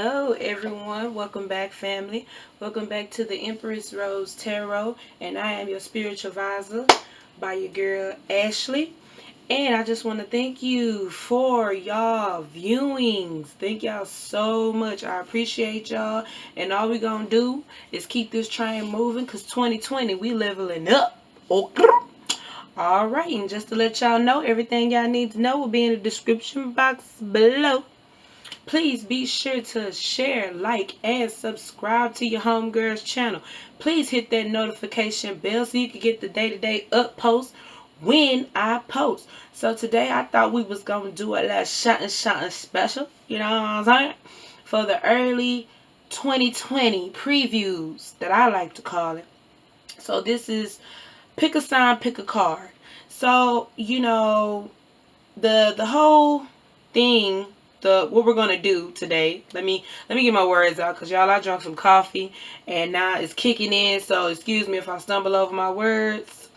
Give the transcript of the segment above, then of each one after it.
Hello everyone, welcome back family, welcome back to the Empress Rose Tarot, and I am your spiritual advisor by your girl Ashley. And I just want to thank you for y'all viewings. Thank y'all so much. I appreciate y'all, and all we gonna do is keep this train moving, because 2020 we leveling up. Okay. Alright, and just to let y'all know, everything y'all need to know will be in the description box below. Please be sure to share, like, and subscribe to your homegirl's channel. Please hit that notification bell so you can get the day-to-day up post when I post. So today I thought we was going to do a little shotting special, you know what I'm saying? For the early 2020 previews that I like to call it. So this is pick a sign, pick a card. So, you know, the whole thing, what we're gonna do today, let me get my words out, because y'all, I drank some coffee and now it's kicking in, so excuse me if I stumble over my words.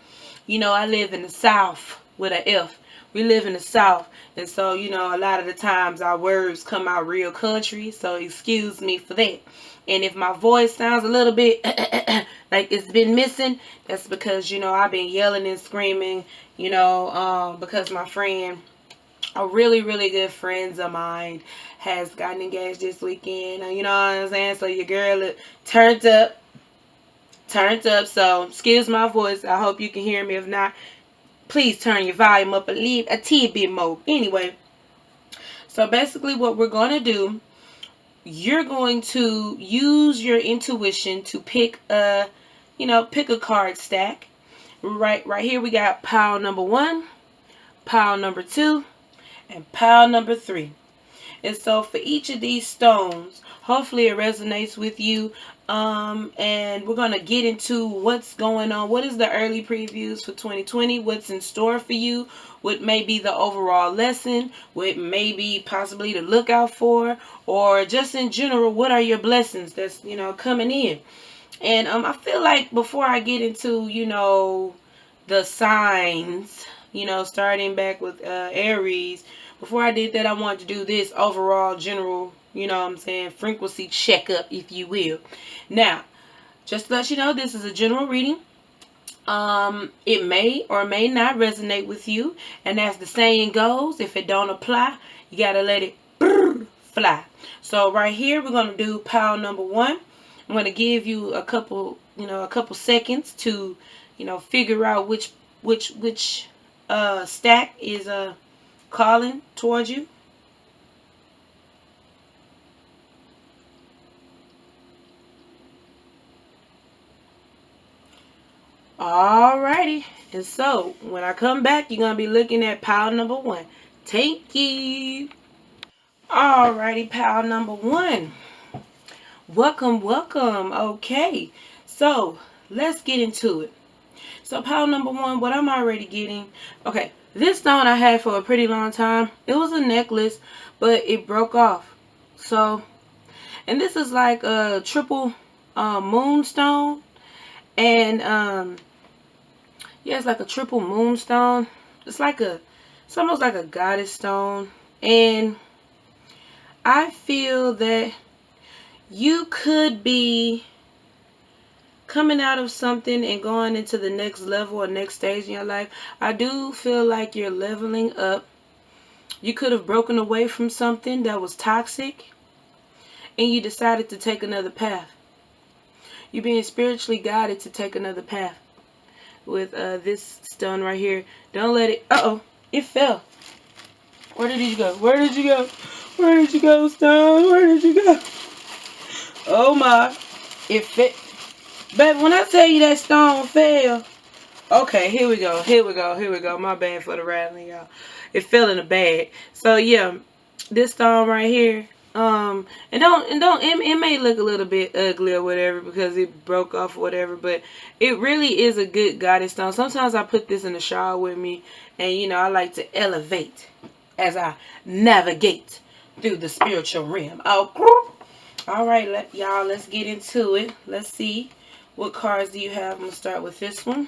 You know, I live in the South with an F. We live in the South, and so, you know, a lot of the times our words come out real country, so excuse me for that. And if my voice sounds a little bit like it's been missing, that's because, you know, I've been yelling and screaming, you know, because my friend, a really good friends of mine, has gotten engaged this weekend. You know what I'm saying? So your girl turned up. So excuse my voice. I hope you can hear me. If not, please turn your volume up a teeny bit more. Anyway, so basically what we're going to do, you're going to use your intuition to pick a card stack. Right here we got pile number 1, pile number 2, and pile number 3. And so for each of these stones, hopefully it resonates with you. And we're going to get into what's going on. What is the early previews for 2020? What's in store for you? What may be the overall lesson? What may be possibly to look out for? Or just in general, what are your blessings that's, you know, coming in? And I feel like before I get into, you know, the signs, you know, starting back with Aries, before I did that, I wanted to do this overall general, you know what I'm saying, frequency checkup, if you will. Now, just to let you know, this is a general reading. It may or may not resonate with you. And as the saying goes, if it don't apply, you got to let it fly. So right here, we're going to do pile number 1. I'm going to give you a couple seconds to, you know, figure out which stack is calling towards you. Alrighty, and so when I come back, you're gonna be looking at pile number 1. Thank you. Alrighty, pile number 1. Welcome. Okay, so let's get into it. So pile number 1, what I'm already getting. Okay, this stone I had for a pretty long time. It was a necklace, but it broke off. So, and this is like a triple moonstone. And yeah, it's like a triple moonstone. It's almost like a goddess stone. And I feel that you could be coming out of something and going into the next level or next stage in your life. I do feel like you're leveling up. You could have broken away from something that was toxic, and you decided to take another path. You're being spiritually guided to take another path with this stone right here. Don't let it... it fell. Where did you go? Where did you go? Where did you go, stone? Where did you go? Oh my. It fit. But when I tell you that stone fell, okay, here we go. My bad for the rattling, y'all. It fell in a bag. So yeah, this stone right here, it may look a little bit ugly or whatever because it broke off or whatever, but it really is a good goddess stone. Sometimes I put this in the shower with me, and you know, I like to elevate as I navigate through the spiritual realm. Oh, all right, y'all, let's get into it. Let's see. What cards do you have? I'm going to start with this one.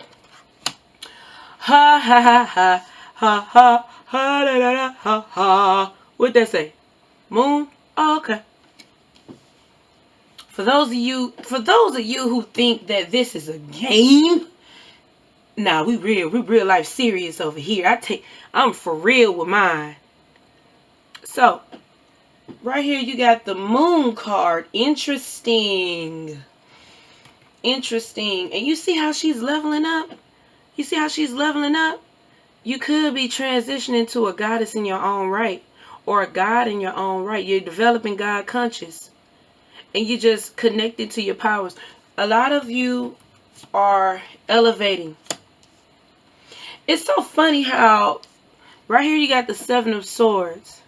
Ha ha ha ha ha ha ha da da da ha ha. What'd that say? Moon? Oh, okay. For those of you who think that this is a game, nah, we real life serious over here. I'm for real with mine. So, right here you got the Moon card. Interesting. And you see how she's leveling up? You see how she's leveling up? You could be transitioning to a goddess in your own right, or a god in your own right. You're developing God conscious, and you just connected to your powers. A lot of you are elevating. It's so funny how right here you got the Seven of Swords.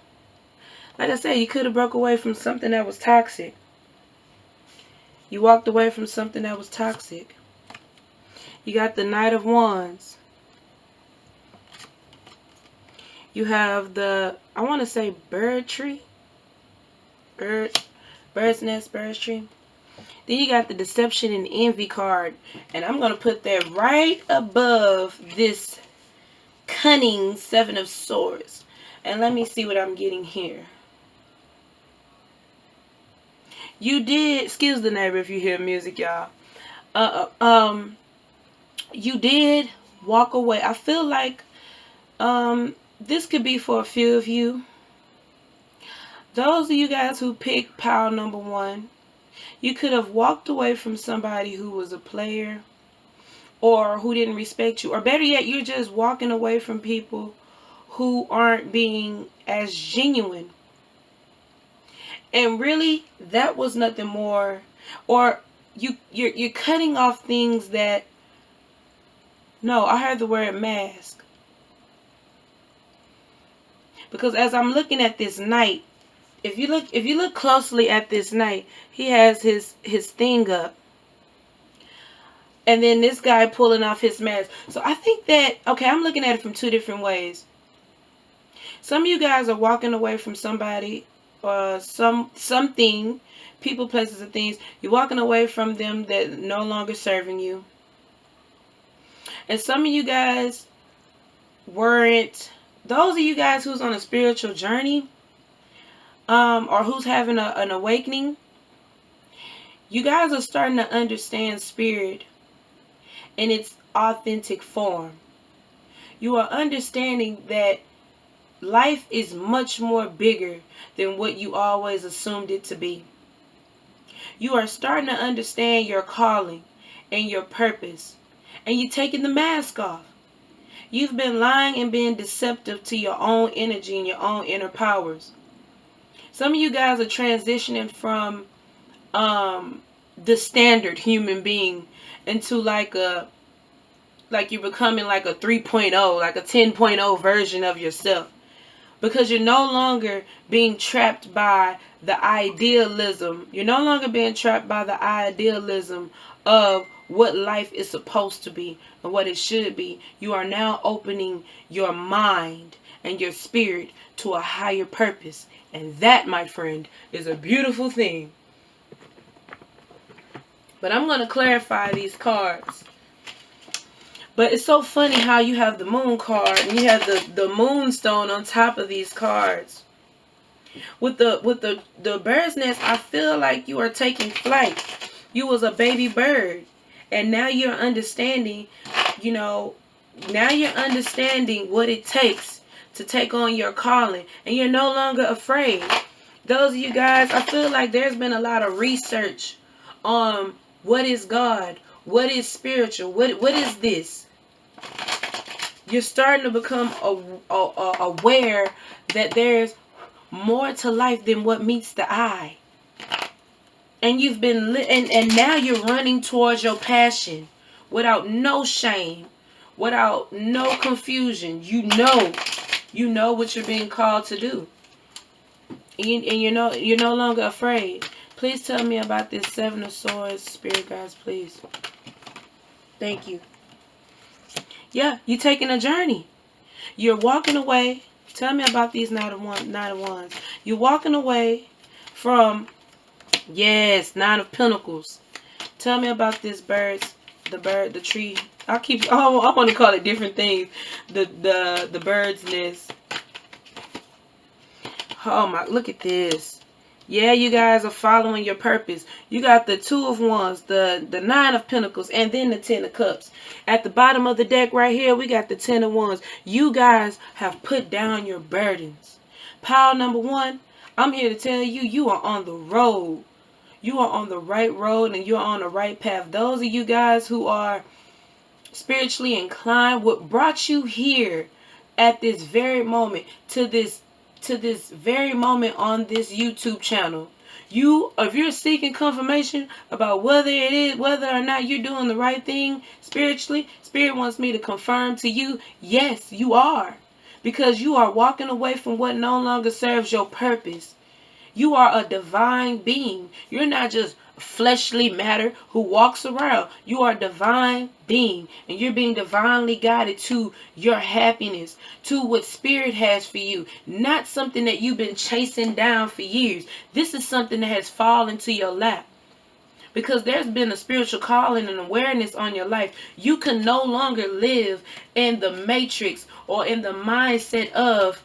Like I said, you could have broke away from something that was toxic. You walked away from something that was toxic. You got the Knight of Wands. You have the, I want to say bird tree. Bird's nest, bird tree. Then you got the Deception and Envy card. And I'm going to put that right above this Cunning Seven of Swords. And let me see what I'm getting here. You did, excuse the neighbor if you hear music, y'all. You did walk away. I feel like this could be for a few of you. Those of you guys who picked pile number 1, you could have walked away from somebody who was a player or who didn't respect you. Or better yet, you're just walking away from people who aren't being as genuine. And really, that was nothing more. Or you're cutting off things that, no, I heard the word mask. Because as I'm looking at this knight, if you look closely at this knight, he has his thing up. And then this guy pulling off his mask. So I think that, okay, I'm looking at it from 2 different ways. Some of you guys are walking away from somebody or something, people, places, and things. You're walking away from them that no longer serving you. And some of you guys weren't, those of you guys who's on a spiritual journey, or who's having an awakening, you guys are starting to understand spirit in its authentic form. You are understanding that life is much more bigger than what you always assumed it to be. You are starting to understand your calling and your purpose, and you're taking the mask off. You've been lying and being deceptive to your own energy and your own inner powers. Some of you guys are transitioning from the standard human being into like you're becoming like a 3.0, like a 10.0 version of yourself. Because you're no longer being trapped by the idealism. You're no longer being trapped by the idealism of what life is supposed to be and what it should be. You are now opening your mind and your spirit to a higher purpose. And that, my friend, is a beautiful thing. But I'm going to clarify these cards. But it's so funny how you have the Moon card and you have the Moonstone on top of these cards. With the bird's nest, I feel like you are taking flight. You was a baby bird. And now you're understanding, now you're understanding what it takes to take on your calling. And you're no longer afraid. Those of you guys, I feel like there's been a lot of research on what is God, what is spiritual, what is this? You're starting to become aware that there's more to life than what meets the eye. And you've been and now you're running towards your passion without no shame, without no confusion. You know what you're being called to do. And you're no longer afraid. Please tell me about this Seven of Swords, Spirit guides, please. Thank you. Yeah, you're taking a journey. You're walking away. Tell me about these Knight of Wands. You're walking away from, yes, Nine of Pentacles. Tell me about this the tree. I want to call it different things. The bird's nest. Oh my, look at this. Yeah, you guys are following your purpose. You got the Two of Wands, the Nine of Pentacles, and then the Ten of Cups. At the bottom of the deck right here, we got the Ten of Wands. You guys have put down your burdens. Pile number one, I'm here to tell you, you are on the road. You are on the right road and you're on the right path. Those of you guys who are spiritually inclined, what brought you here at this very moment to this very moment on this YouTube channel. If you're seeking confirmation about whether or not you're doing the right thing spiritually, Spirit wants me to confirm to you, yes, you are. Because you are walking away from what no longer serves your purpose. You are a divine being. You're not just fleshly matter who walks around. You are a divine being, and you're being divinely guided to your happiness, to what Spirit has for you. Not something that you've been chasing down for years. This is something that has fallen to your lap. Because there's been a spiritual calling and awareness on your life. You can no longer live in the matrix or in the mindset of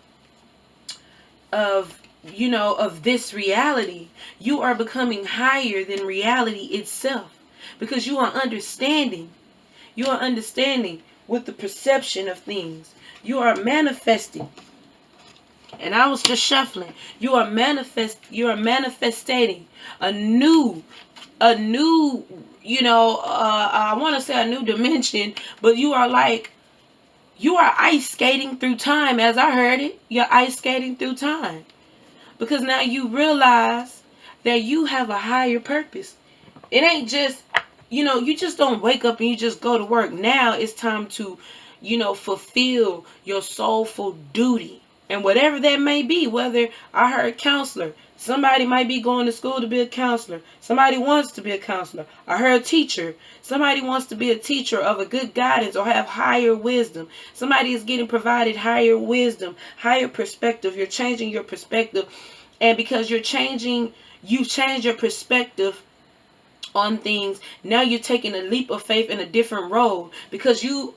this reality. You are becoming higher than reality itself, because you are understanding with the perception of things. You are manifesting. And I was just shuffling. You are manifesting a new I want to say a new dimension, but you are ice skating through time. As I heard it, you're ice skating through time. Because now you realize that you have a higher purpose. It ain't just, you just don't wake up and you just go to work. Now it's time to, fulfill your soulful duty. And whatever that may be, whether I heard counselor, somebody might be going to school to be a counselor. Somebody wants to be a counselor. I heard teacher. Somebody wants to be a teacher of a good guidance or have higher wisdom. Somebody is getting provided higher wisdom, higher perspective. You're changing your perspective. And because you change your perspective on things, now you're taking a leap of faith in a different road, because you're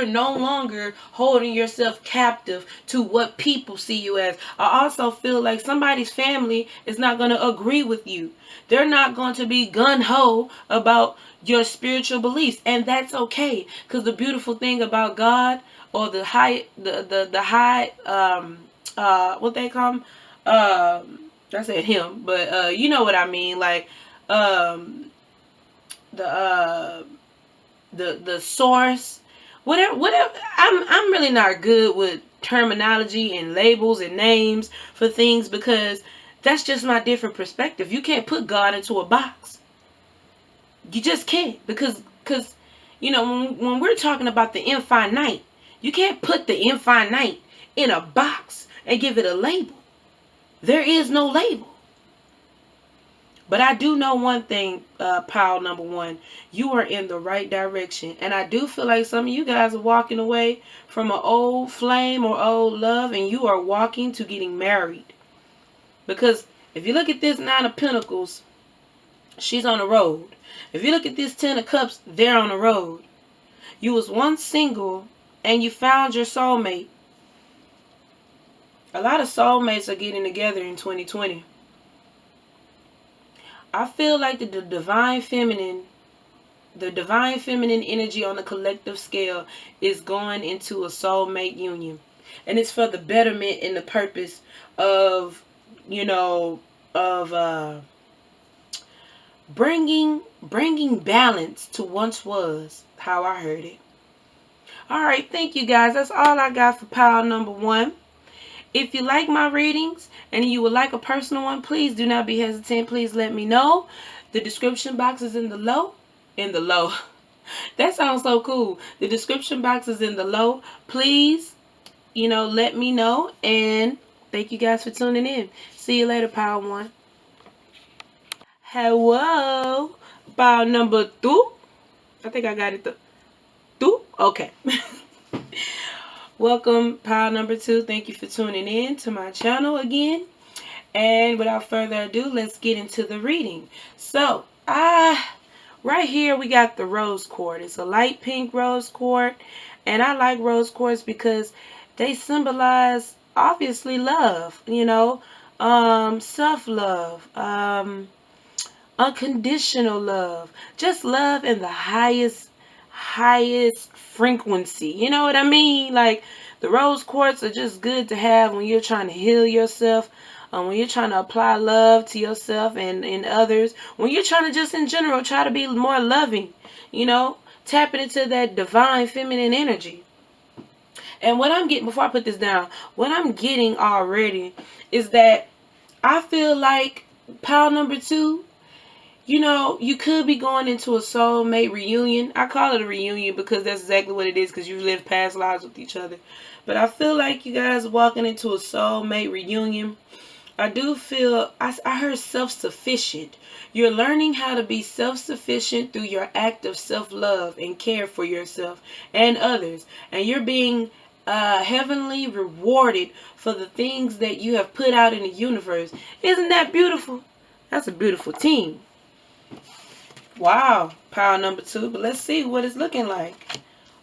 no longer holding yourself captive to what people see you as. I also feel like somebody's family is not going to agree with you. They're not going to be gun-ho about your spiritual beliefs, and that's okay. Because the beautiful thing about God, or the high, what they call them, I said him, but you know what I mean, like the source, whatever. I'm really not good with terminology and labels and names for things, because that's just my different perspective. You can't put God into a box. You just can't, because when we're talking about the infinite, you can't put the infinite in a box and give it a label. There is no label. But I do know one thing, pile number one. You are in the right direction. And I do feel like some of you guys are walking away from an old flame or old love, and you are walking to getting married. Because if you look at this Nine of Pentacles, she's on the road. If you look at this Ten of Cups, they're on the road. You was once single and you found your soulmate. A lot of soulmates are getting together in 2020. I feel like the divine feminine energy on the collective scale is going into a soulmate union. And it's for the betterment and the purpose of, bringing balance to once was, how I heard it. All right, thank you guys. That's all I got for pile number one. If you like my readings and you would like a personal one, please do not be hesitant. Please let me know. The description box is in the low. That sounds so cool. The description box is in the low. Please, let me know. And thank you guys for tuning in. See you later, pile one. Hello. Pile number two. I think I got it. Two? Okay. Welcome, pile number two. Thank you for tuning in to my channel again. And without further ado, let's get into the reading. So, right here we got the rose quartz. It's a light pink rose quartz. And I like rose quartz because they symbolize, obviously, love. self-love, unconditional love, just love in the highest frequency. You know what I mean? Like, the rose quartz are just good to have when you're trying to heal yourself, when you're trying to apply love to yourself and others, when you're trying to just in general try to be more loving, you know, tapping into that divine feminine energy. And what I'm getting, before I put this down, what I'm getting already is that I feel like pile number 2, you know, you could be going into a soulmate reunion. I call it a reunion because that's exactly what it is, because you've lived past lives with each other. But I feel like you guys are walking into a soulmate reunion. I do feel, I heard self-sufficient. You're learning how to be self-sufficient through your act of self-love and care for yourself and others. And you're being heavenly rewarded for the things that you have put out in the universe. Isn't that beautiful? That's a beautiful team. Wow, pile number 2. But let's see what it's looking like.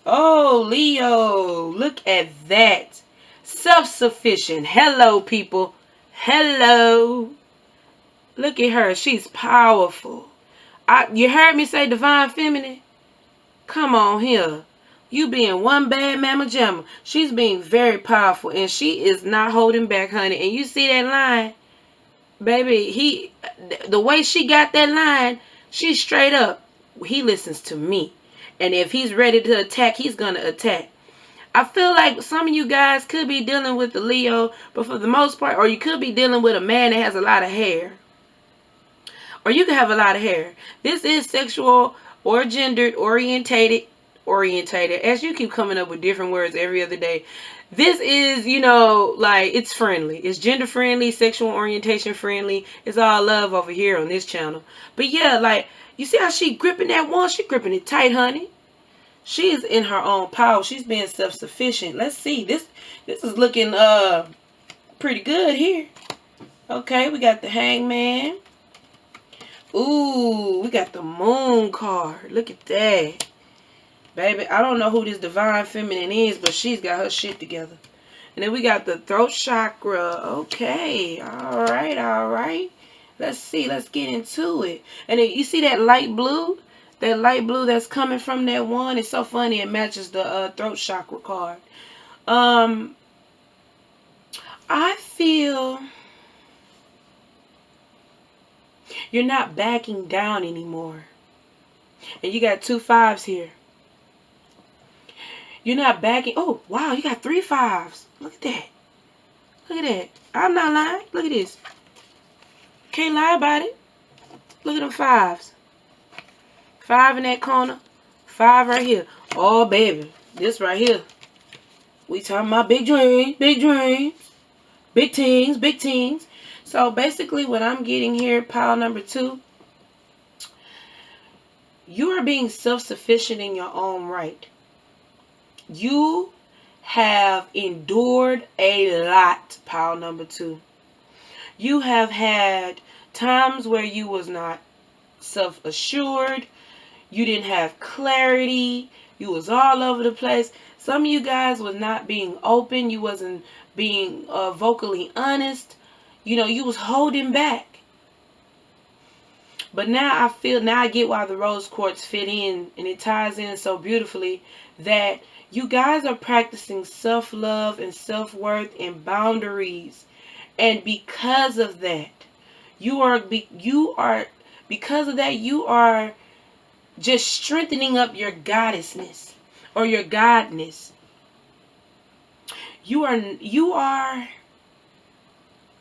Oh, Leo, look at that. Self-sufficient. Hello, people. Hello. Look at her. She's powerful. You heard me say divine feminine? Come on here. You being one bad mama jamma. She's being very powerful, and she is not holding back, honey. And you see that line? Baby, the way she got that line, she's straight up. He listens to me. And if he's ready to attack, he's going to attack. I feel like some of you guys could be dealing with the Leo, but for the most part, or you could be dealing with a man that has a lot of hair. Or you could have a lot of hair. This is sexual or gendered orientated, as you keep coming up with different words every other day. This is, you know, like, it's friendly. It's gender friendly, sexual orientation friendly. It's all love over here on this channel. But yeah, like, you see how she gripping that one? She gripping it tight, honey. She is in her own power. She's being self-sufficient. Let's see. This is looking pretty good here. Okay, we got the Hangman. Ooh, we got the Moon card. Look at that. Baby, I don't know who this divine feminine is, but she's got her shit together. And then we got the throat chakra. Okay, all right, all right. Let's see. Let's get into it. And then you see that light blue? That light blue that's coming from that one. It's so funny. It matches the throat chakra card. I feel you're not backing down anymore. And you got 2 5s here. You're not backing. Oh, wow. You got 3 5s. Look at that. Look at that. I'm not lying. Look at this. Can't lie about it. Look at them 5s. 5 in that corner. 5 right here. Oh, baby. This right here. We talking about big dreams. Big dreams. Big things. Big things. So, basically, what I'm getting here, pile number 2. You are being self-sufficient in your own right. You have endured a lot, pile number 2. You have had times where you was not self-assured. You didn't have clarity. You was all over the place. Some of you guys was not being open. You wasn't being vocally honest. You know, you was holding back. But now I get why the rose quartz fit in, and it ties in so beautifully, that you guys are practicing self-love and self-worth and boundaries. And because of that, you are just strengthening up your goddessness or your godness. You are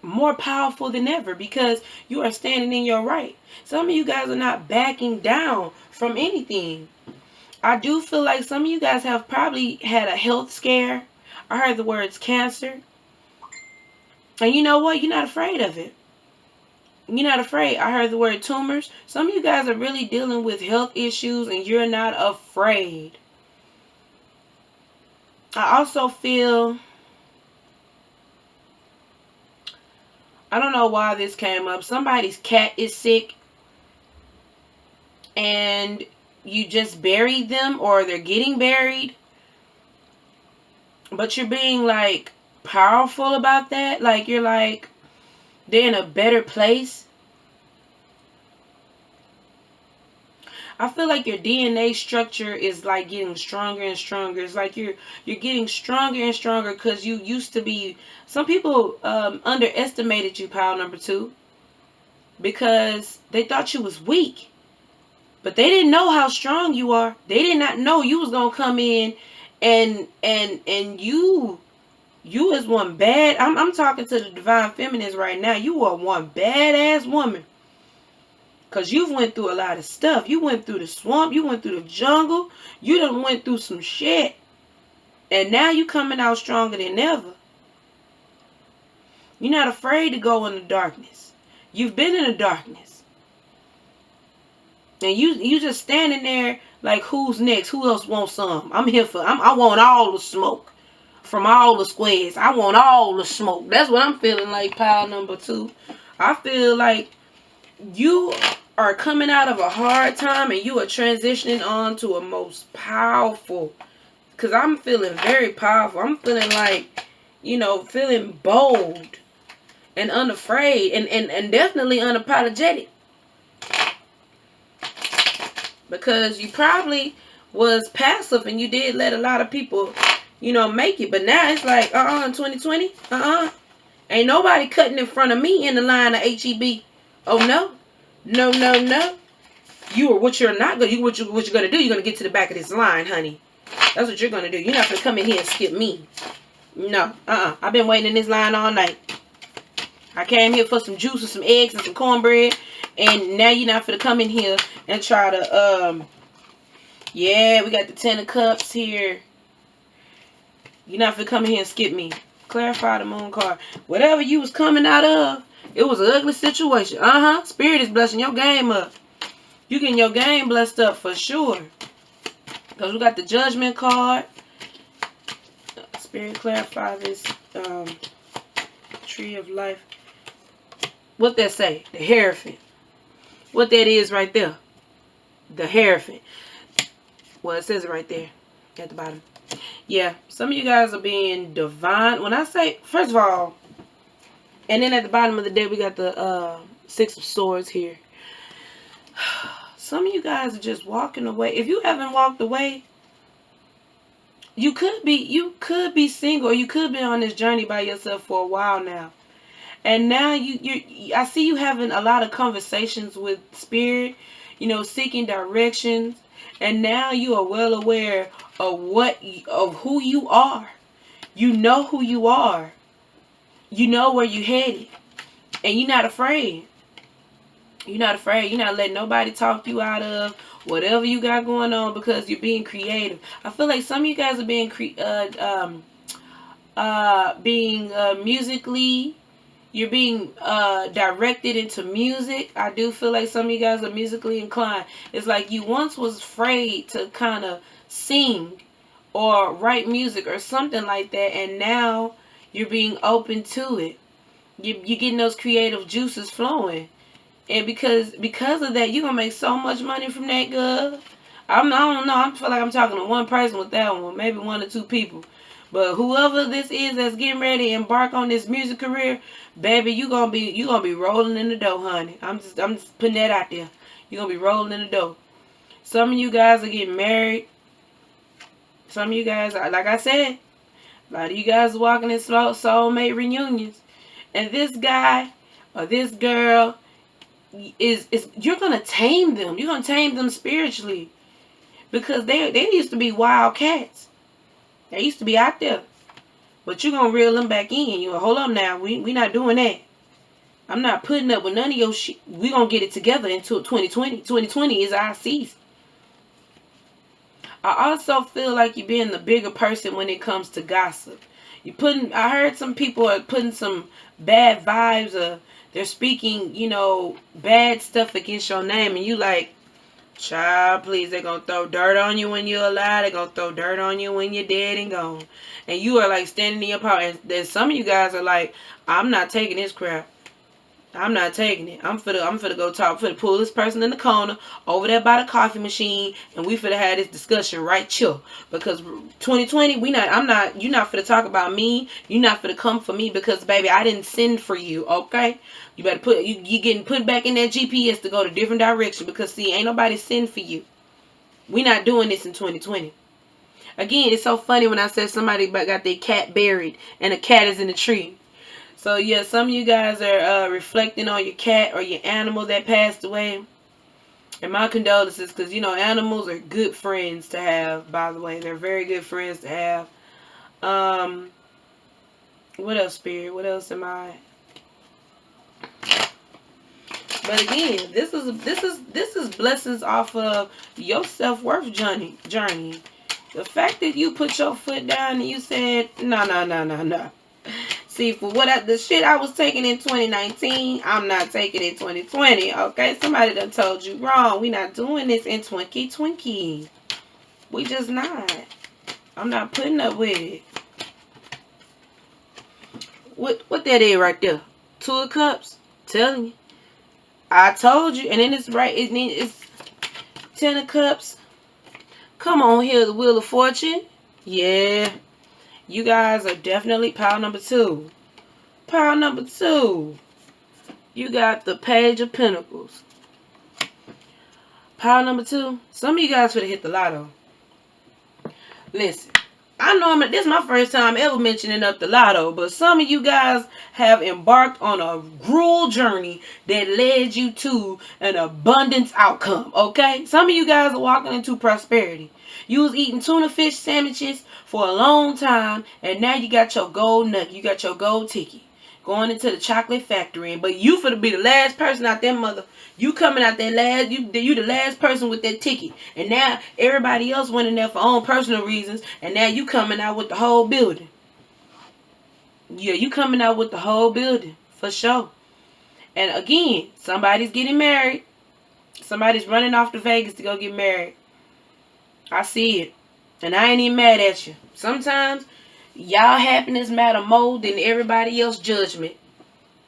more powerful than ever because you are standing in your right. Some of you guys are not backing down from anything. I do feel like some of you guys have probably had a health scare. I heard the words cancer. And you know what? You're not afraid of it. You're not afraid. I heard the word tumors. Some of you guys are really dealing with health issues and you're not afraid. I also feel, I don't know why this came up. Somebody's cat is sick and you just buried them, or they're getting buried. But you're being like powerful about that. Like, you're like, they're in a better place. I feel like your DNA structure is like getting stronger and stronger. It's like you're getting stronger and stronger because you used to be. Some people underestimated you, pile number 2, because they thought you was weak, but they didn't know how strong you are. They did not know you was gonna come in and you is one bad. I'm talking to the divine feminines right now. You are one badass woman. Because you've went through a lot of stuff. You went through the swamp. You went through the jungle. You done went through some shit. And now you coming out stronger than ever. You're not afraid to go in the darkness. You've been in the darkness. And you just standing there like, who's next? Who else wants some? I'm here for, I want all the smoke. From all the squares. I want all the smoke. That's what I'm feeling like, pile number 2. I feel like you are coming out of a hard time and you are transitioning on to a most powerful, because I'm feeling very powerful. I'm feeling like, feeling bold and unafraid and definitely unapologetic, because you probably was passive and you did let a lot of people make it, but now it's like in 2020 ain't nobody cutting in front of me in the line of HEB. Oh no. No. You are what you're not gonna. What you're gonna do? You're gonna get to the back of this line, honey. That's what you're gonna do. You're not gonna come in here and skip me. No. I've been waiting in this line all night. I came here for some juice and some eggs and some cornbread, and now you're not gonna come in here and try to Yeah, we got the 10 of cups here. You're not gonna come in here and skip me. Clarify the moon card. Whatever you was coming out of, it was an ugly situation. Spirit is blessing your game up. You getting your game blessed up for sure. Because we got the judgment card. Spirit, clarify this tree of life. What that say? The Hierophant. What that is right there. The Hierophant. Well, it says it right there at the bottom. Yeah, some of you guys are being divine. When I say, first of all, and then at the bottom of the deck, we got the 6 of Swords here. Some of you guys are just walking away. If you haven't walked away, you could be single, or you could be on this journey by yourself for a while now. And now I see you having a lot of conversations with Spirit, seeking directions. And now you are well aware of who you are. You know who you are. You know where you're headed. And you're not afraid. You're not afraid. You're not letting nobody talk you out of whatever you got going on, because you're being creative. I feel like some of you guys are being musically. You're being directed into music. I do feel like some of you guys are musically inclined. It's like you once was afraid to kind of sing or write music or something like that, and now you're being open to it. You're getting those creative juices flowing, and because of that, you're gonna make so much money from that, girl. I don't know. I feel like I'm talking to one person with that one, maybe 1 or 2 people. But whoever this is that's getting ready to embark on this music career, baby, you gonna be rolling in the dough, honey. I'm just putting that out there. You're gonna be rolling in the dough. Some of you guys are getting married. Some of you guys, like I said, a lot of you guys are walking in soulmate reunions. And this guy or this girl is you're gonna tame them. You're gonna tame them spiritually. Because they used to be wild cats. They used to be out there. But you're going to reel them back in. You hold up now. We not doing that. I'm not putting up with none of your shit. We're going to get it together until 2020. 2020 is our season. I also feel like you're being the bigger person when it comes to gossip. I heard some people are putting some bad vibes, or they're speaking, bad stuff against your name. And you like, child, please, they're going to throw dirt on you when you're alive. They're going to throw dirt on you when you're dead and gone. And you are like standing in your power. And then some of you guys are like, I'm not taking this crap. I'm not taking it. I'm finna go talk. I'm finna pull this person in the corner over there by the coffee machine, and we finna have this discussion right chill. Because 2020, you're not finna talk about me. You're not finna come for me because, baby, I didn't send for you, okay? You better you getting put back in that GPS to go to different direction because, see, ain't nobody send for you. We not doing this in 2020. Again, it's so funny when I said somebody got their cat buried and a cat is in the tree. So, yeah, some of you guys are reflecting on your cat or your animal that passed away. And my condolences, because, animals are good friends to have, by the way. They're very good friends to have. What else, Spirit? What else am I? But again, this is blessings off of your self-worth journey. The fact that you put your foot down and you said, no. See, for the shit I was taking in 2019, I'm not taking in 2020, okay? Somebody done told you wrong. We not doing this in 2020. We just not. I'm not putting up with it. What that is right there? 2 of Cups? Telling you. I told you. And then it's right. It's 10 of Cups. Come on here, the Wheel of Fortune. Yeah. You guys are definitely pile number 2. Pile number 2. You got the Page of Pentacles. Pile number 2. Some of you guys should have hit the lotto. Listen. I know this is my first time ever mentioning up the lotto, but some of you guys have embarked on a gruel journey that led you to an abundance outcome, okay? Some of you guys are walking into prosperity. You was eating tuna fish sandwiches for a long time, and now you got your gold nugget, you got your gold ticket. Going into the chocolate factory, but you finna be the last person out there, mother. You coming out there last. You the last person with that ticket, and now everybody else went in there for own personal reasons, and now you coming out with the whole building. Yeah, you coming out with the whole building for sure. And again, somebody's getting married. Somebody's running off to Vegas to go get married. I see it, and I ain't even mad at you. Sometimes y'all happiness matter more than everybody else's judgment.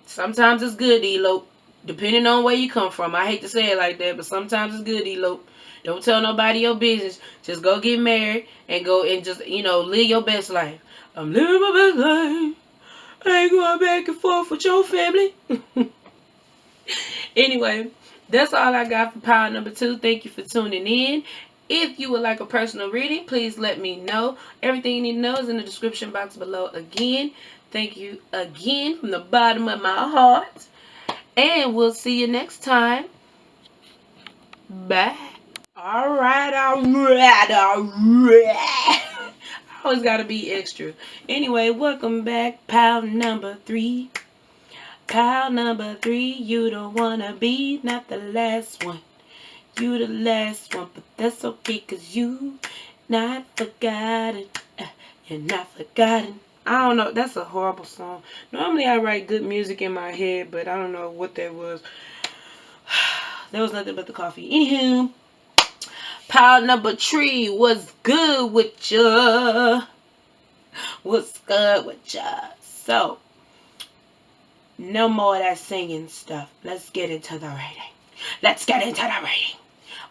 Sometimes it's good to elope, depending on where you come from. I hate to say it like that, but sometimes it's good to elope. Don't tell nobody your business. Just go get married and go and just, live your best life. I'm living my best life. I ain't going back and forth with your family. Anyway, that's all I got for pile number 2. Thank you for tuning in. If you would like a personal reading, please let me know. Everything you need to know is in the description box below. Again, thank you again from the bottom of my heart. And we'll see you next time. Bye. Alright. I always gotta be extra. Anyway, welcome back. Pile number 3. Pile number 3. You don't wanna be not the last one. You the last one, but that's okay, cause you not forgotten. You're not forgotten. I don't know. That's a horrible song. Normally I write good music in my head, but I don't know what that was. There was nothing but the coffee. Anywho, pile number 3. What's good with ya? What's good with ya? So, no more of that singing stuff. Let's get into the reading.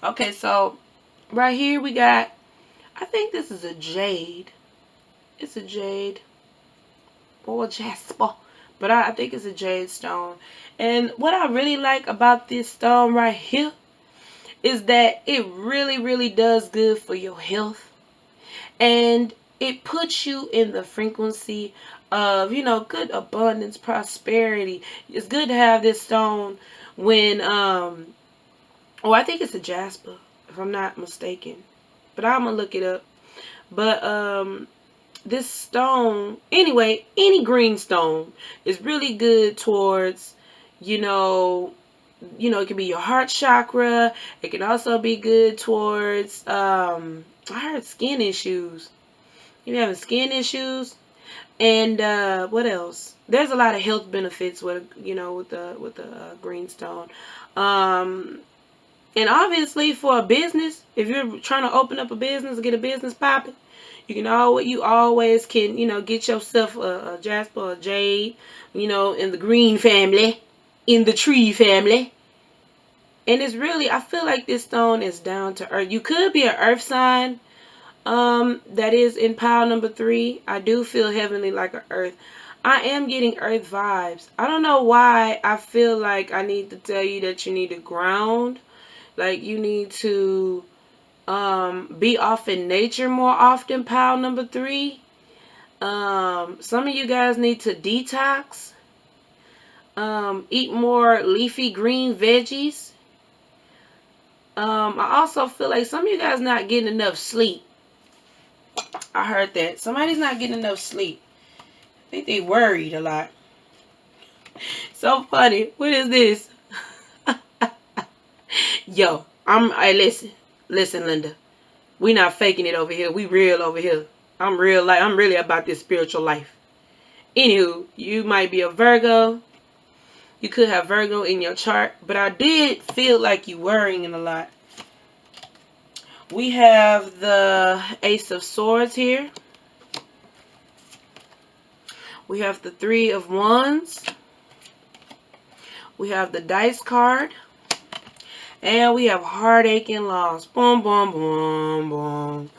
Okay, so right here we got, I think this is a jade. It's a jade or Jasper, but I think it's a jade stone. And what I really like about this stone right here is that it really, really does good for your health. And it puts you in the frequency of, good abundance, prosperity. It's good to have this stone when, I think it's a Jasper, if I'm not mistaken. But I'm going to look it up. But, this stone, anyway, any green stone is really good towards, it can be your heart chakra. It can also be good towards, I heard skin issues. You're having skin issues. And, what else? There's a lot of health benefits with, with the green stone. And obviously for a business, if you're trying to open up a business or get a business popping, you always can, get yourself a Jasper or a jade, in the green family. in the tree family. And it's really, I feel like this stone is down to earth. You could be an earth sign that is in pile number 3. I do feel heavenly like an earth. I am getting earth vibes. I don't know why I feel like I need to tell you that you need to ground. Like you need to be off in nature more often, pile number 3. Some of you guys need to detox. Eat more leafy green veggies. I also feel like some of you guys not getting enough sleep. I heard that. Somebody's not getting enough sleep. I think they worried a lot. So funny. What is this? Yo, hey, listen, Linda. We not faking it over here. We real over here. I'm real. Like I'm really about this spiritual life. Anywho, you might be a Virgo. You could have Virgo in your chart, but I did feel like you worrying a lot. We have the Ace of Swords here. We have the 3 of Wands. We have the Dice card. And we have heartache and loss. Boom, boom, boom, boom.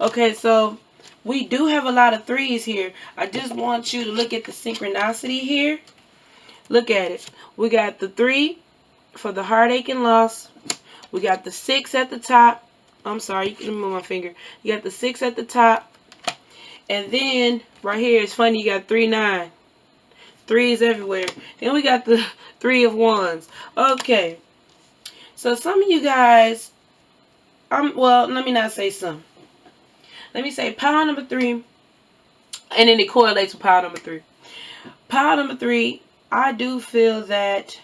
Okay, so we do have a lot of 3s here. I just want you to look at the synchronicity here. Look at it. We got the 3 for the heartache and loss. We got the 6 at the top. I'm sorry, you can move my finger. You got the 6 at the top. And then right here, it's funny, you got 3, 9. 3s everywhere. Then we got the 3 of Wands. Okay. So some of you guys, well, let me not say some. Let me say pile number 3. And then it correlates with pile number 3. Pile number 3, I do feel that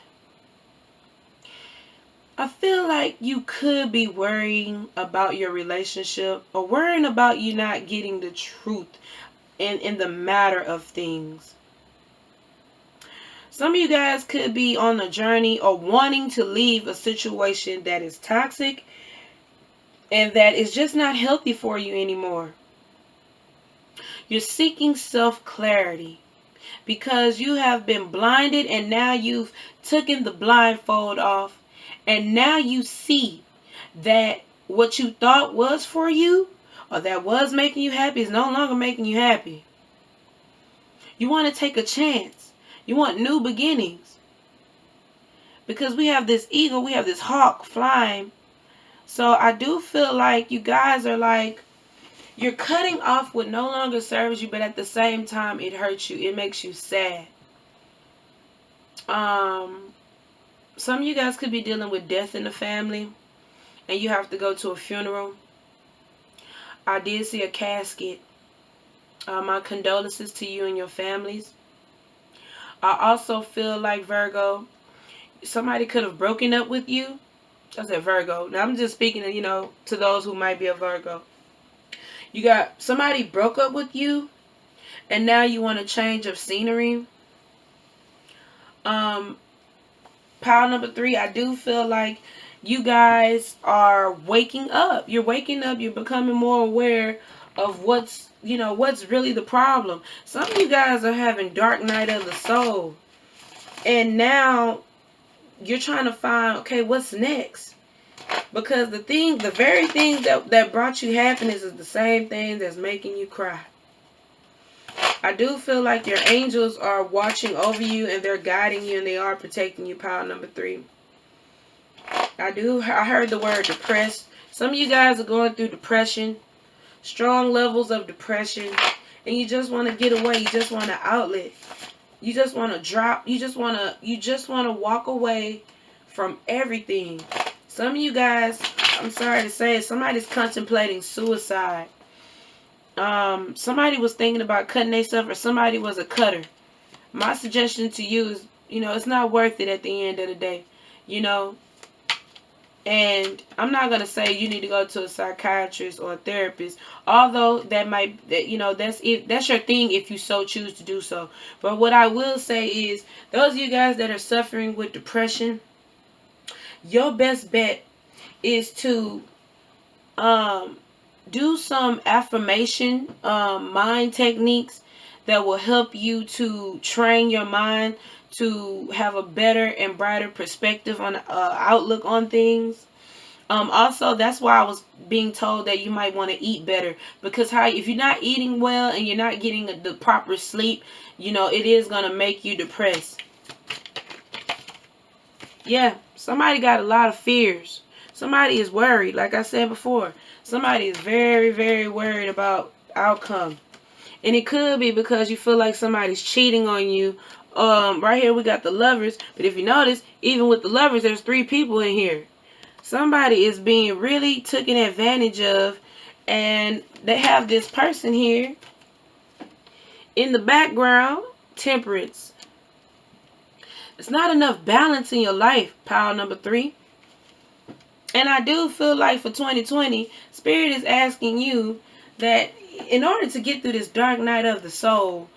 I feel like you could be worrying about your relationship or worrying about you not getting the truth in the matter of things. Some of you guys could be on a journey or wanting to leave a situation that is toxic and that is just not healthy for you anymore. You're seeking self-clarity because you have been blinded and now you've taken the blindfold off. And now you see that what you thought was for you or that was making you happy is no longer making you happy. You want to take a chance. You want new beginnings. Because we have this eagle, we have this hawk flying. So I do feel like you guys are like, you're cutting off what no longer serves you, but at the same time it hurts you. It makes you sad. Some of you guys could be dealing with death in the family and you have to go to a funeral. I did see a casket. My condolences to you and your families. I also feel like, Virgo, somebody could have broken up with you. I said Virgo. Now I'm just speaking, to those who might be a Virgo. You got somebody broke up with you and now you want a change of scenery. Pile number 3, I do feel like you guys are waking up. You're waking up. You're becoming more aware of what's really the problem. Some of you guys are having dark night of the soul. And now you're trying to find, okay, what's next? Because the very thing that brought you happiness is the same thing that's making you cry. I do feel like your angels are watching over you and they're guiding you and they are protecting you, pile number 3. I heard the word depressed. Some of you guys are going through depression, strong levels of depression, and you just want to get away. You just want an outlet. You just want to drop. You just want to walk away from everything. Some of you guys, I'm sorry to say it, somebody's contemplating suicide. Somebody was thinking about cutting themselves or somebody was a cutter. My suggestion to you is, it's not worth it at the end of the day, And I'm not going to say you need to go to a psychiatrist or a therapist, although that's your thing if you so choose to do so. But what I will say is, those of you guys that are suffering with depression, your best bet is to do some affirmation mind techniques that will help you to train your mind to have a better and brighter perspective on outlook on things. Also, that's why I was being told that you might want to eat better, because if you're not eating well and you're not getting the proper sleep, it is gonna make you depressed. Yeah, somebody got a lot of fears. Somebody is worried, like I said before. Somebody is very, very worried about outcome. And it could be because you feel like somebody's cheating on you. Right here we got the Lovers. But if you notice, even with the Lovers, there's 3 people in here. Somebody is being really taken advantage of. And they have this person here in the background. Temperance. It's not enough balance in your life, pile number 3. And I do feel like for 2020, Spirit is asking you that in order to get through this dark night of the soul,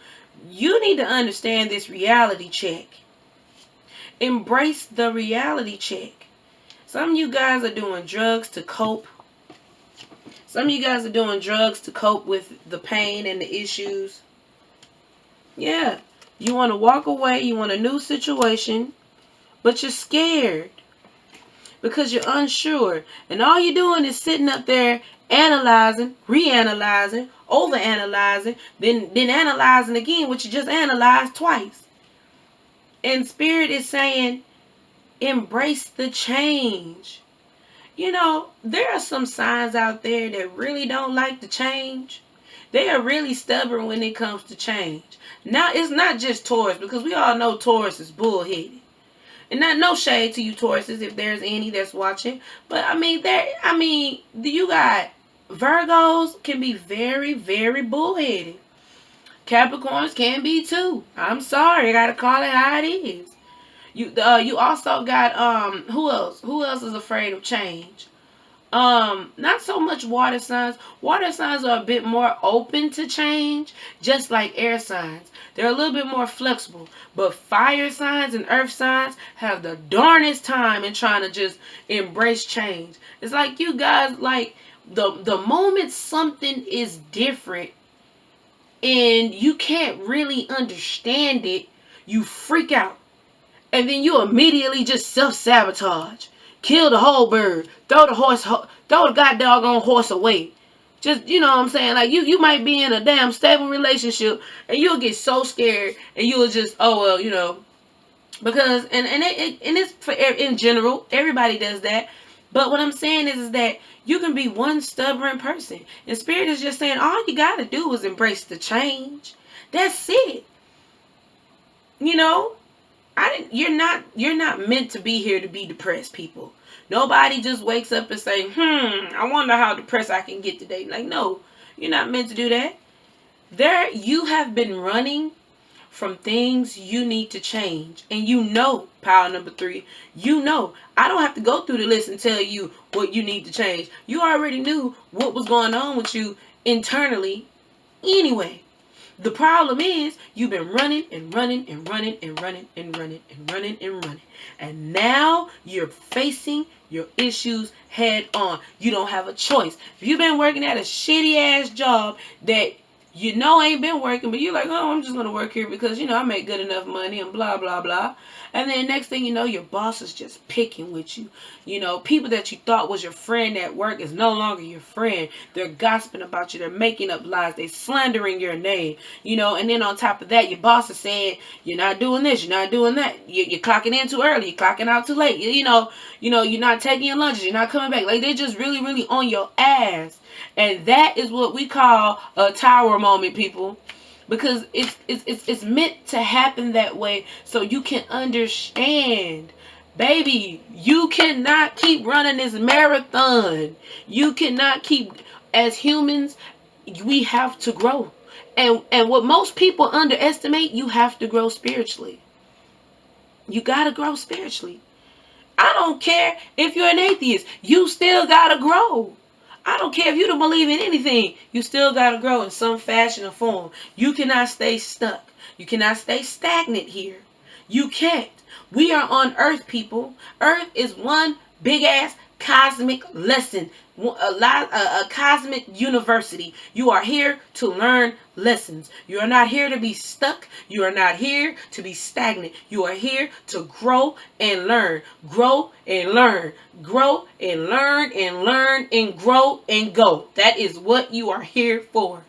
you need to understand this reality check. Embrace the reality check. Some of you guys are doing drugs to cope. Some of you guys are doing drugs to cope with the pain and the issues. Yeah. You want to walk away. You want a new situation. But you're scared. Because you're unsure. And all you're doing is sitting up there analyzing, reanalyzing, overanalyzing, then analyzing again, which you just analyzed twice. And Spirit is saying, embrace the change. There are some signs out there that really don't like the change. They are really stubborn when it comes to change. Now, it's not just Taurus, because we all know Taurus is bullheaded. And no shade to you Tauruses if there's any that's watching. But you got Virgos can be very, very bullheaded. Capricorns can be too. I'm sorry, I gotta call it how it is. You also got who else? Who else is afraid of change? Not so much water signs. Water signs are a bit more open to change, just like air signs. They're a little bit more flexible. But fire signs and earth signs have the darnest time in trying to just embrace change. It's like you guys, like, the moment something is different and you can't really understand it, you freak out. And then you immediately just self-sabotage. Kill the whole bird. Throw the goddamn horse away. Just, you know what I'm saying? Like, you might be in a damn stable relationship and you'll get so scared and you'll just, because, and it's for, in general, everybody does that. But what I'm saying is that you can be one stubborn person. And Spirit is just saying, all you got to do is embrace the change. That's it. You're not meant to be here to be depressed, people. Nobody just wakes up and say, I wonder how depressed I can get today. Like, no, you're not meant to do that. You have been running from things you need to change. And power number 3, I don't have to go through the list and tell you what you need to change. You already knew what was going on with you internally anyway. The problem is you've been running and running and running and running and running and running and running. And now you're facing your issues head on. You don't have a choice. If you've been working at a shitty ass job that ain't been working, but you're like, oh, I'm just going to work here because, I make good enough money and blah, blah, blah. And then next thing you know, your boss is just picking with you. People that you thought was your friend at work is no longer your friend. They're gossiping about you. They're making up lies. They're slandering your name. And then on top of that, your boss is saying, you're not doing this, you're not doing that. You're clocking in too early. You're clocking out too late. You're not taking your lunches. You're not coming back. Like, they're just really, really on your ass. And that is what we call a tower moment, people. Because it's meant to happen that way so you can understand. Baby, you cannot keep running this marathon. You cannot keep, as humans, we have to grow. And what most people underestimate, you have to grow spiritually. You got to grow spiritually. I don't care if you're an atheist. You still got to grow. I don't care if you don't believe in anything. You still got to grow in some fashion or form. You cannot stay stuck. You cannot stay stagnant here. You can't. We are on Earth, people. Earth is one big ass cosmic lesson, a cosmic university. You are here to learn lessons. You are not here to be stuck. You are not here to be stagnant. You are here to grow and learn. Grow and learn. Grow and learn and learn and grow and go. That is what you are here for.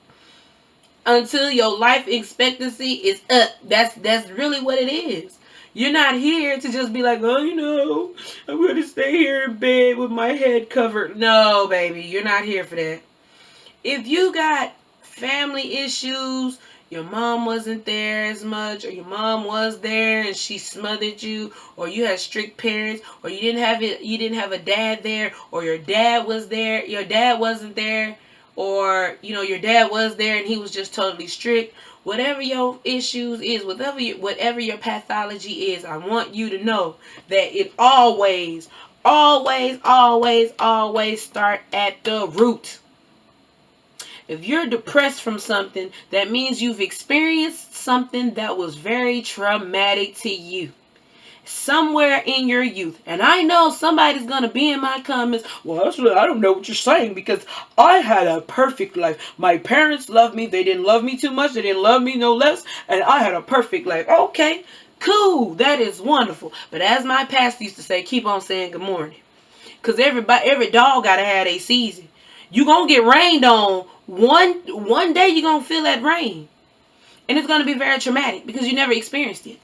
Until your life expectancy is up. That's really what it is. You're not here to just be like, oh, I'm going to stay here in bed with my head covered. No, baby, you're not here for that. If you got family issues, your mom wasn't there as much, or your mom was there and she smothered you, or you had strict parents, or you didn't have a dad there, or your dad was there, your dad wasn't there, or your dad was there and he was just totally strict. Whatever your issues is, whatever your pathology is, I want you to know that it always start at the root. If you're depressed from something, that means you've experienced something that was very traumatic to you. Somewhere in your youth. And I know somebody's going to be in my comments, well, actually, I don't know what you're saying because I had a perfect life. My parents loved me. They didn't love me too much. They didn't love me no less. And I had a perfect life. Okay, cool. That is wonderful. But as my pastor used to say, keep on saying good morning. Because every dog got to have a season. You're going to get rained on. One day you're going to feel that rain. And it's going to be very traumatic because you never experienced it.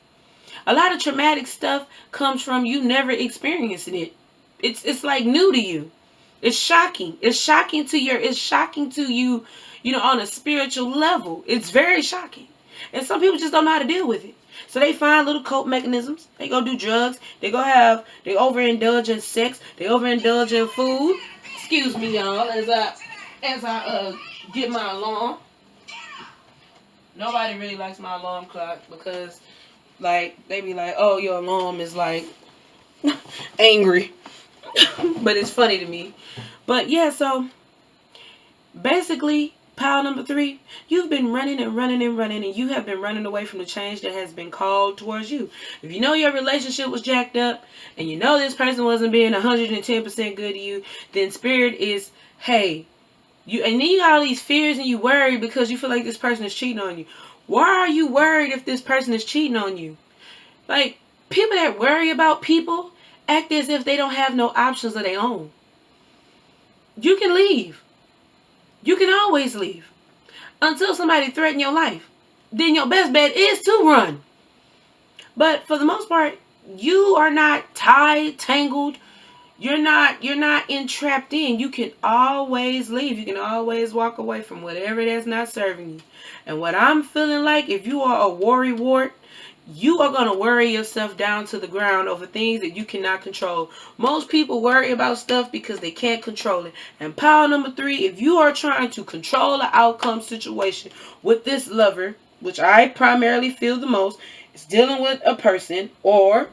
A lot of traumatic stuff comes from you never experiencing it. It's like new to you. It's shocking. It's shocking to you, on a spiritual level. It's very shocking. And some people just don't know how to deal with it. So they find little cope mechanisms. They go do drugs. They overindulge in sex. They overindulge in food. Excuse me, y'all, as I get my alarm. Nobody really likes my alarm clock because they be like, oh, your alarm is angry. But it's funny to me. But yeah, so basically, pile number 3, you've been running and running and running, and you have been running away from the change that has been called towards you. If you know your relationship was jacked up, and you know this person wasn't being 110% good to you, then spirit is, hey, and then you got all these fears and you worry because you feel like this person is cheating on you. Why are you worried if this person is cheating on you? People that worry about people act as if they don't have no options of their own. You can leave. You can always leave. Until somebody threatens your life. Then your best bet is to run. But for the most part, you are not tied, tangled. You're not entrapped in. You can always leave. You can always walk away from whatever that's not serving you. And what I'm feeling like, if you are a worry wart, you are going to worry yourself down to the ground over things that you cannot control. Most people worry about stuff because they can't control it. And pile number 3, if you are trying to control the outcome situation with this lover, which I primarily feel the most, is dealing with a person, or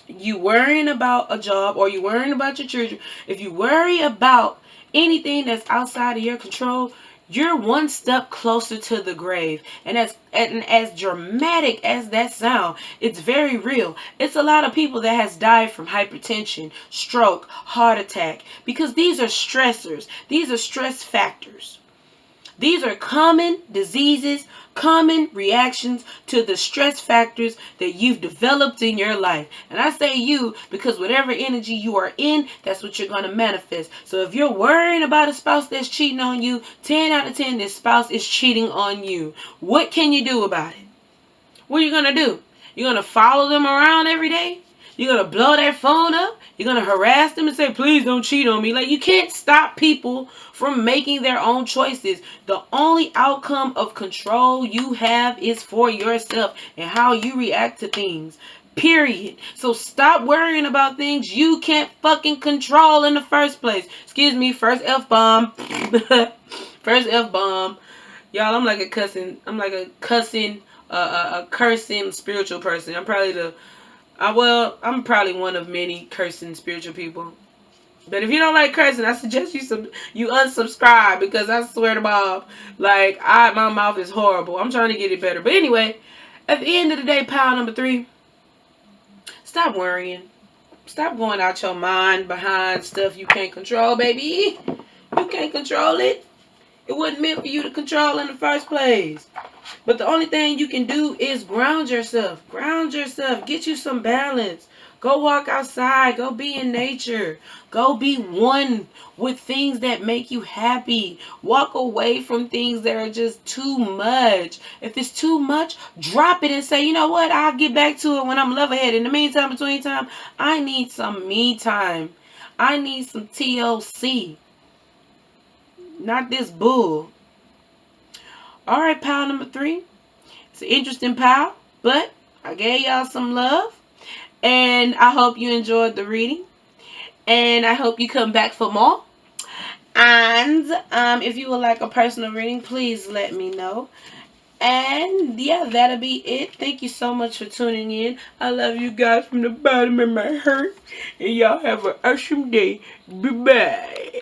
you worrying about a job, or you worrying about your children. If you worry about anything that's outside of your control, you're one step closer to the grave. And as dramatic as that sound, it's very real. It's a lot of people that has died from hypertension, stroke, heart attack, because these are stressors. These are stress factors. These are common diseases, common reactions to the stress factors that you've developed in your life. And I say you because whatever energy you are in, that's what you're going to manifest. So if you're worrying about a spouse that's cheating on you, 10 out of 10, this spouse is cheating on you. What can you do about it? What are you going to do? You're going to follow them around every day? You're going to blow their phone up? You're going to harass them and say, please don't cheat on me. You can't stop people from making their own choices. The only outcome of control you have is for yourself and how you react to things. Period. So stop worrying about things you can't fucking control in the first place. Excuse me, first F-bomb. First F-bomb. Y'all, I'm like a cursing spiritual person. I'm probably one of many cursing spiritual people. But if you don't like cursing, I suggest you unsubscribe, because I swear to Bob, my mouth is horrible. I'm trying to get it better. But anyway, at the end of the day, pile number 3, stop worrying. Stop going out your mind behind stuff you can't control, baby. You can't control it. It wasn't meant for you to control in the first place. But the only thing you can do is ground yourself. Ground yourself. Get you some balance. Go walk outside. Go be in nature. Go be one with things that make you happy. Walk away from things that are just too much. If it's too much, drop it and say, you know what? I'll get back to it when I'm level headed. In the meantime, between time, I need some me time. I need some TLC. Not this bull. All right, pile number 3. It's an interesting pile, but I gave y'all some love. And I hope you enjoyed the reading. And I hope you come back for more. And if you would like a personal reading, please let me know. And yeah, that'll be it. Thank you so much for tuning in. I love you guys from the bottom of my heart. And y'all have an awesome day. Bye-bye.